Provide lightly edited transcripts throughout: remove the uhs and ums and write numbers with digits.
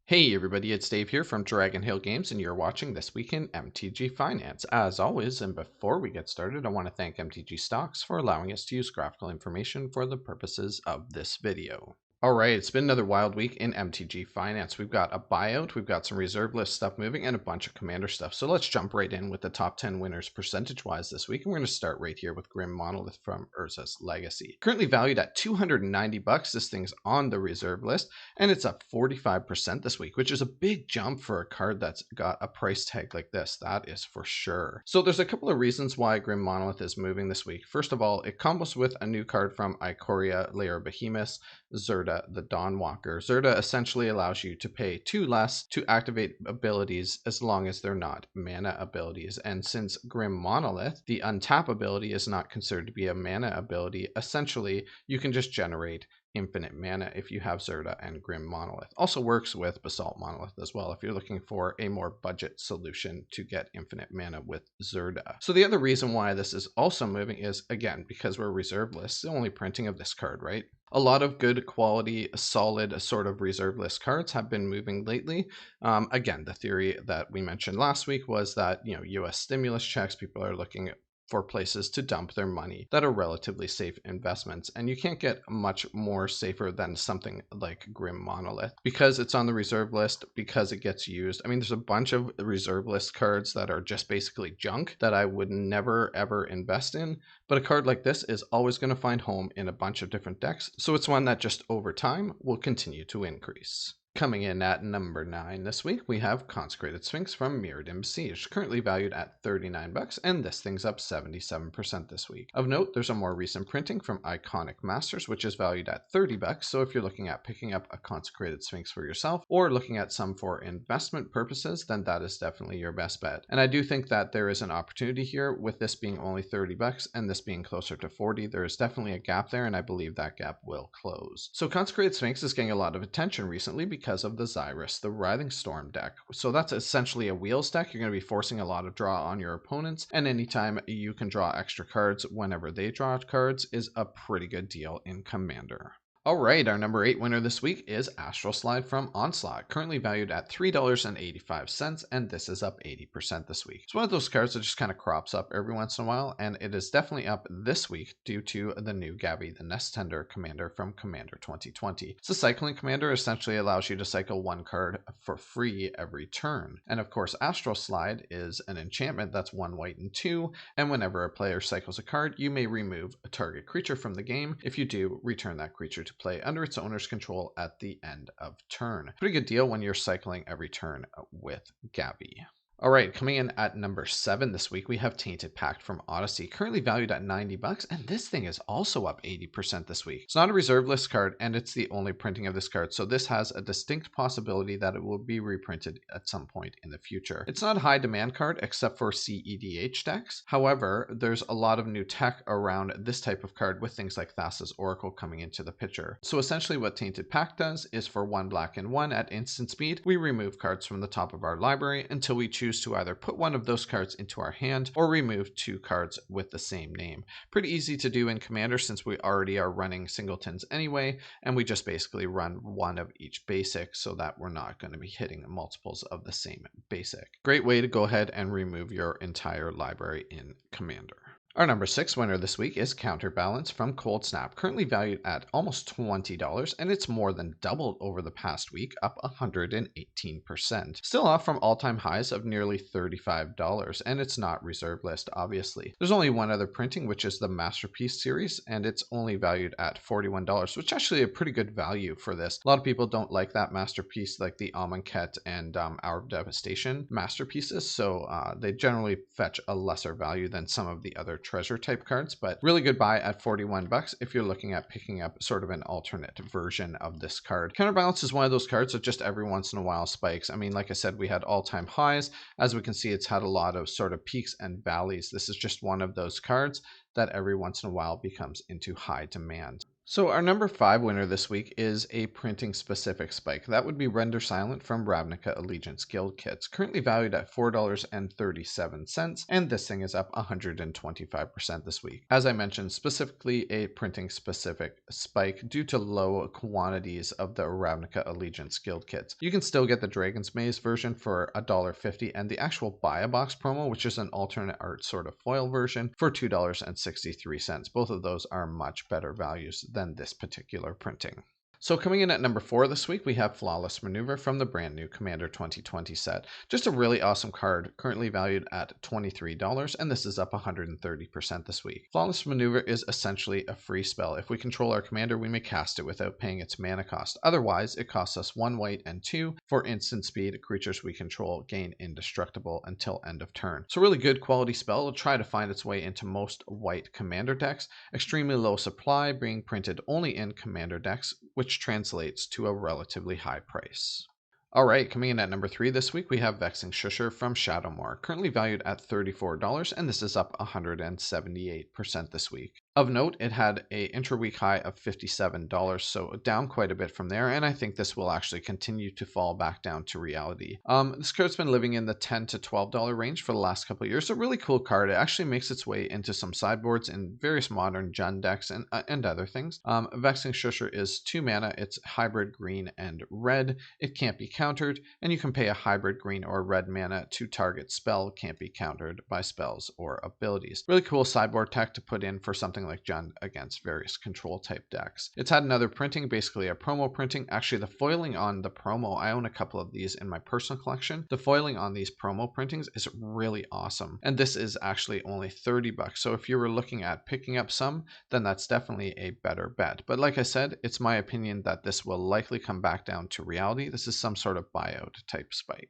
Hey everybody, it's Dave here from Dragonhill Games, and you're watching This Week in MTG Finance. As always, and before we get started, I want to thank MTG Stocks for allowing us to use graphical information for the purposes of this video. Alright, it's been another wild week in MTG Finance. We've got a buyout, we've got some reserve list stuff moving, and a bunch of commander stuff. So let's jump right in with the top 10 winners percentage-wise this week. And we're going to start right here with Grim Monolith from Urza's Legacy. Currently valued at $290, this thing's on the reserve list, and it's up 45% this week, which is a big jump for a card that's got a price tag like this. That is for sure. So there's a couple of reasons why Grim Monolith is moving this week. First of all, it combos with a new card from IKORIA, Lair Behemoth, Zirda the Dawnwalker. Zirda essentially allows you to pay 2 less to activate abilities as long as they're not mana abilities. And since Grim Monolith, the untap ability is not considered to be a mana ability, essentially you can just generate infinite mana if you have Zirda and Grim Monolith. Also works with Basalt Monolith as well if you're looking for a more budget solution to get infinite mana with Zirda. So the other reason why this is also moving is, again, because we're reserve lists, the only printing of this card, right? A lot of good quality, solid sort of reserve list cards have been moving lately. Again, the theory that we mentioned last week was that, US stimulus checks, people are looking for places to dump their money that are relatively safe investments. And you can't get much more safer than something like Grim Monolith because it's on the reserve list, because it gets used. I mean, there's a bunch of reserve list cards that are just basically junk that I would never ever invest in. But a card like this is always going to find home in a bunch of different decks. So it's one that just over time will continue to increase. Coming in at number 9 this week, we have Consecrated Sphinx from Mirrodin Siege, currently valued at $39, and this thing's up 77% this week. Of note, there's a more recent printing from Iconic Masters, which is valued at $30, so if you're looking at picking up a Consecrated Sphinx for yourself, or looking at some for investment purposes, then that is definitely your best bet. And I do think that there is an opportunity here, with this being only $30 and this being closer to 40. There is definitely a gap there, and I believe that gap will close. So Consecrated Sphinx is getting a lot of attention recently because of the Xyrus, the Writhing Storm deck. So that's essentially a wheels deck. You're going to be forcing a lot of draw on your opponents, and anytime you can draw extra cards whenever they draw cards is a pretty good deal in Commander. All right, our number 8 winner this week is Astro Slide from Onslaught, currently valued at $3.85, and this is up 80% this week. It's one of those cards that just kind of crops up every once in a while, and it is definitely up this week due to the new Gabby the Nest Tender commander from Commander 2020. It's a cycling commander, essentially allows you to cycle one card for free every turn. And of course, Astro Slide is an enchantment that's 1 white and 2, and whenever a player cycles a card, you may remove a target creature from the game. If you do, return that creature to play under its owner's control at the end of turn. Pretty good deal when you're cycling every turn with Gabby. All right, coming in at number 7 this week, we have Tainted Pact from Odyssey, currently valued at $90, and this thing is also up 80% this week. It's not a reserve list card, and it's the only printing of this card, so this has a distinct possibility that it will be reprinted at some point in the future. It's not a high demand card, except for CEDH decks. However, there's a lot of new tech around this type of card with things like Thassa's Oracle coming into the picture. So essentially what Tainted Pact does is, for 1 black and 1 at instant speed, we remove cards from the top of our library until we choose to either put one of those cards into our hand or remove 2 cards with the same name. Pretty easy to do in Commander since we already are running singletons anyway, and we just basically run 1 of each basic so that we're not going to be hitting multiples of the same basic. Great way to go ahead and remove your entire library in Commander. Our number 6 winner this week is Counterbalance from Cold Snap, currently valued at almost $20, and it's more than doubled over the past week, up 118%. Still off from all-time highs of nearly $35, and it's not reserve list, obviously. There's only one other printing, which is the Masterpiece series, and it's only valued at $41, which is actually a pretty good value for this. A lot of people don't like that Masterpiece, like the Amonkhet and Hour of Devastation Masterpieces, so they generally fetch a lesser value than some of the other treasure type cards, but really good buy at $41 if you're looking at picking up sort of an alternate version of this card. Counterbalance is one of those cards that just every once in a while spikes. I mean, like I said, we had all-time highs. As we can see, it's had a lot of sort of peaks and valleys. This is just one of those cards that every once in a while becomes into high demand. So our number 5 winner this week is a printing specific spike. That would be Render Silent from Ravnica Allegiance Guild Kits, currently valued at $4.37, and this thing is up 125% this week. As I mentioned, specifically a printing specific spike due to low quantities of the Ravnica Allegiance Guild Kits. You can still get the Dragon's Maze version for $1.50 and the actual Buy a Box promo, which is an alternate art sort of foil version, for $2.63. Both of those are much better values than this particular printing. So coming in at number 4 this week, we have Flawless Maneuver from the brand new Commander 2020 set. Just a really awesome card, currently valued at $23, and this is up 130% this week. Flawless Maneuver is essentially a free spell. If we control our commander, we may cast it without paying its mana cost. Otherwise, it costs us 1 white and 2 for instant speed. Creatures we control gain indestructible until end of turn. So really good quality spell. It'll try to find its way into most white commander decks. Extremely low supply, being printed only in commander decks, which translates to a relatively high price. All right, coming in at number 3 this week, we have Vexing Shusher from Shadowmoor, currently valued at $34, and this is up 178% this week. Of note, it had a intra-week high of $57, so down quite a bit from there, and I think this will actually continue to fall back down to reality. This card's been living in the $10 to $12 range for the last couple of years. A really cool card. It actually makes its way into some sideboards in various modern Jund decks and other things. Vexing Shusher is 2 mana. It's hybrid green and red. It can't be countered, and you can pay a hybrid green or red mana to target spell. Can't be countered by spells or abilities. Really cool sideboard tech to put in for something like Jund against various control type decks. It's had another printing, basically a promo printing. Actually, the foiling on the promo, I own a couple of these in my personal collection. The foiling on these promo printings is really awesome. And this is actually only $30. So if you were looking at picking up some, then that's definitely a better bet. But like I said, it's my opinion that this will likely come back down to reality. This is some sort of buyout type spike.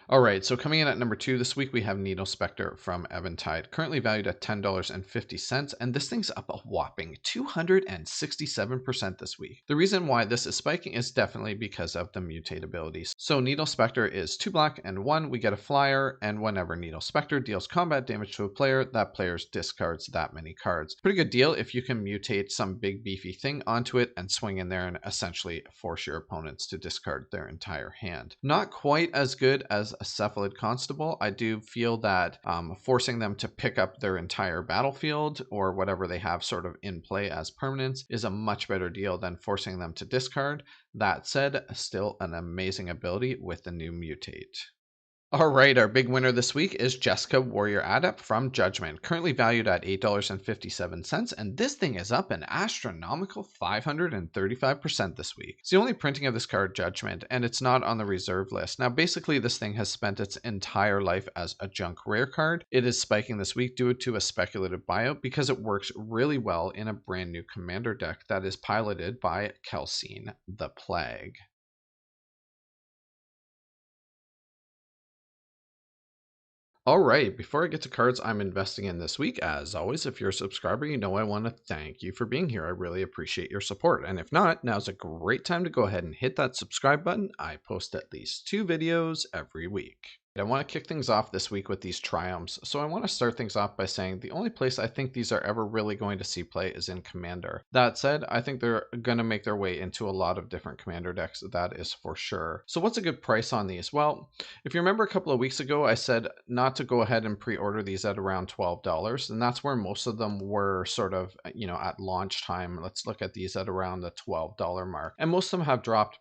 All right, so coming in at number 2 this week, we have Nino Specter from Eventide, currently valued at $10.50, and this thing's up a whopping 267% this week. The reason why this is spiking is definitely because of the mutate abilities. So Nino Specter is 2 black and 1, we get a flyer, and whenever Nino Specter deals combat damage to a player, that player discards that many cards. Pretty good deal if you can mutate some big beefy thing onto it and swing in there and essentially force your opponents to discard their entire hand. Not quite as good as a Cephalid Constable. I do feel that forcing them to pick up their entire battlefield or whatever they have sort of in play as permanents is a much better deal than forcing them to discard. That said, still an amazing ability with the new mutate. All right, our big winner this week is Jessica Warrior Adept from Judgment, currently valued at $8.57, and this thing is up an astronomical 535% this week. It's the only printing of this card, Judgment, and it's not on the reserve list. Now, basically, this thing has spent its entire life as a junk rare card. It is spiking this week due to a speculative buyout because it works really well in a brand new commander deck that is piloted by Kelsine the Plague. All right, before I get to cards I'm investing in this week, as always, if you're a subscriber, you know I want to thank you for being here. I really appreciate your support. And if not, now's a great time to go ahead and hit that subscribe button. I post at least 2 videos every week. I want to kick things off this week with these triumphs. So I want to start things off by saying the only place I think these are ever really going to see play is in Commander. That said, I think they're going to make their way into a lot of different Commander decks, that is for sure. So what's a good price on these? Well, if you remember a couple of weeks ago, I said not to go ahead and pre-order these at around $12, and that's where most of them were sort of, at launch time. Let's look at these at around the $12 mark. And most of them have dropped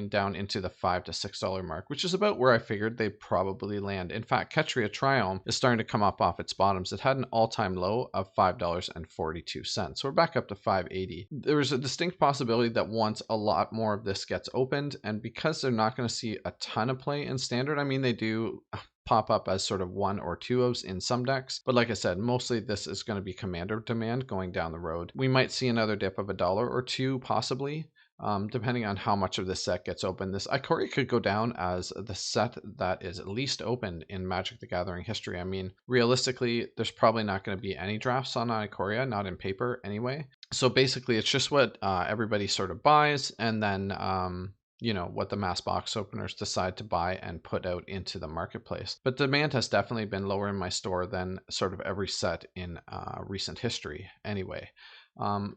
down into the $5 to $6 mark, which is about where I figured they'd probably land. In fact, Ketria Triumph is starting to come up off its bottoms. It had an all-time low of $5.42. So we're back up to $5.80. There's a distinct possibility that once a lot more of this gets opened, and because they're not going to see a ton of play in standard, I mean, they do pop up as sort of 1 or 2-ofs in some decks. But like I said, mostly this is going to be commander demand going down the road. We might see another dip of $1 or $2 possibly. Depending on how much of this set gets open. This IKORIA could go down as the set that is least opened in Magic the Gathering history. I mean, realistically, there's probably not going to be any drafts on IKORIA, not in paper anyway. So basically, it's just what everybody sort of buys, and then what the mass box openers decide to buy and put out into the marketplace. But demand has definitely been lower in my store than sort of every set in recent history anyway.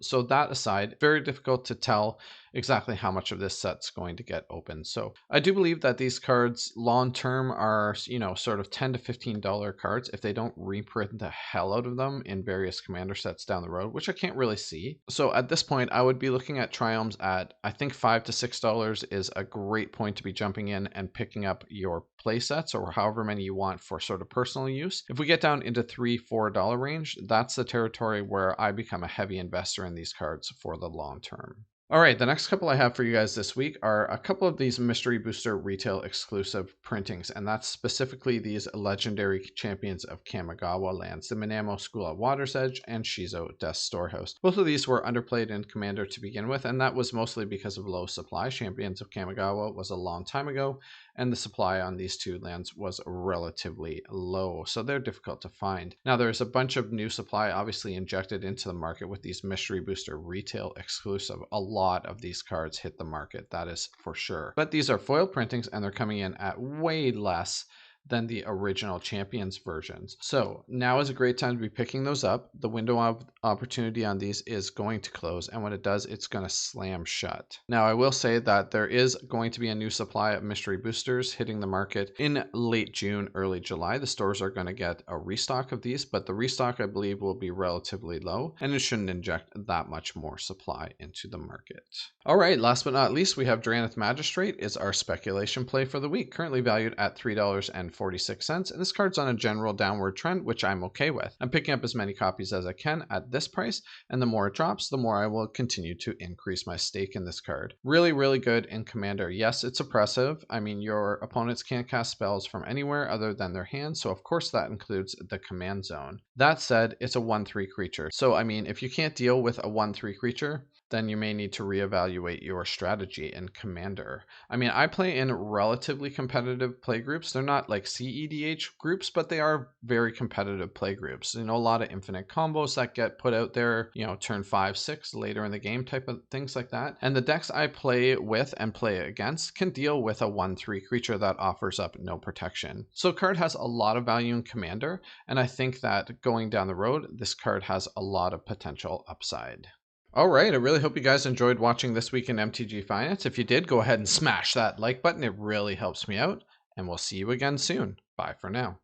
So that aside, very difficult to tell exactly how much of this set's going to get open. So I do believe that these cards long term are, sort of $10 to $15 cards if they don't reprint the hell out of them in various commander sets down the road, which I can't really see. So at this point, I would be looking at Triomes at, I think, $5 to $6 is a great point to be jumping in and picking up your play sets or however many you want for sort of personal use. If we get down into $3 to $4 range, that's the territory where I become a heavy investor in these cards for the long term. All right, the next couple I have for you guys this week are a couple of these Mystery Booster retail exclusive printings, and that's specifically these legendary champions of Kamigawa lands, the Minamo School at Water's Edge and Shizo Death Storehouse. Both of these were underplayed in Commander to begin with, and that was mostly because of low supply. Champions of Kamigawa was a long time ago, and the supply on these two lands was relatively low, so they're difficult to find. Now, there's a bunch of new supply obviously injected into the market with these Mystery Booster retail exclusive. A lot of these cards hit the market, that is for sure. But these are foil printings, and they're coming in at way less than the original Champions versions. So now is a great time to be picking those up. The window of opportunity on these is going to close, and when it does, it's going to slam shut. Now, I will say that there is going to be a new supply of Mystery Boosters hitting the market in late June, early July. The stores are going to get a restock of these, but the restock, I believe, will be relatively low, and it shouldn't inject that much more supply into the market. All right, last but not least, we have Drannith Magistrate is our speculation play for the week, currently valued at $3.46, and this card's on a general downward trend, which I'm okay with. I'm picking up as many copies as I can at this price, and the more it drops, the more I will continue to increase my stake in this card. Really, really good in Commander. Yes, it's oppressive. I mean, your opponents can't cast spells from anywhere other than their hand, so of course that includes the command zone. That said, it's a 1/3 creature. So, I mean, if you can't deal with a 1/3 creature, then you may need to reevaluate your strategy in Commander. I mean, I play in relatively competitive play groups. They're not like CEDH groups, but they are very competitive play groups. A lot of infinite combos that get put out there, turn 5, 6 later in the game type of things like that. And the decks I play with and play against can deal with a 1/3 creature that offers up no protection. So card has a lot of value in Commander, and I think that going down the road, this card has a lot of potential upside. All right, I really hope you guys enjoyed watching This Week in MTG Finance. If you did, go ahead and smash that like button. It really helps me out, and we'll see you again soon. Bye for now.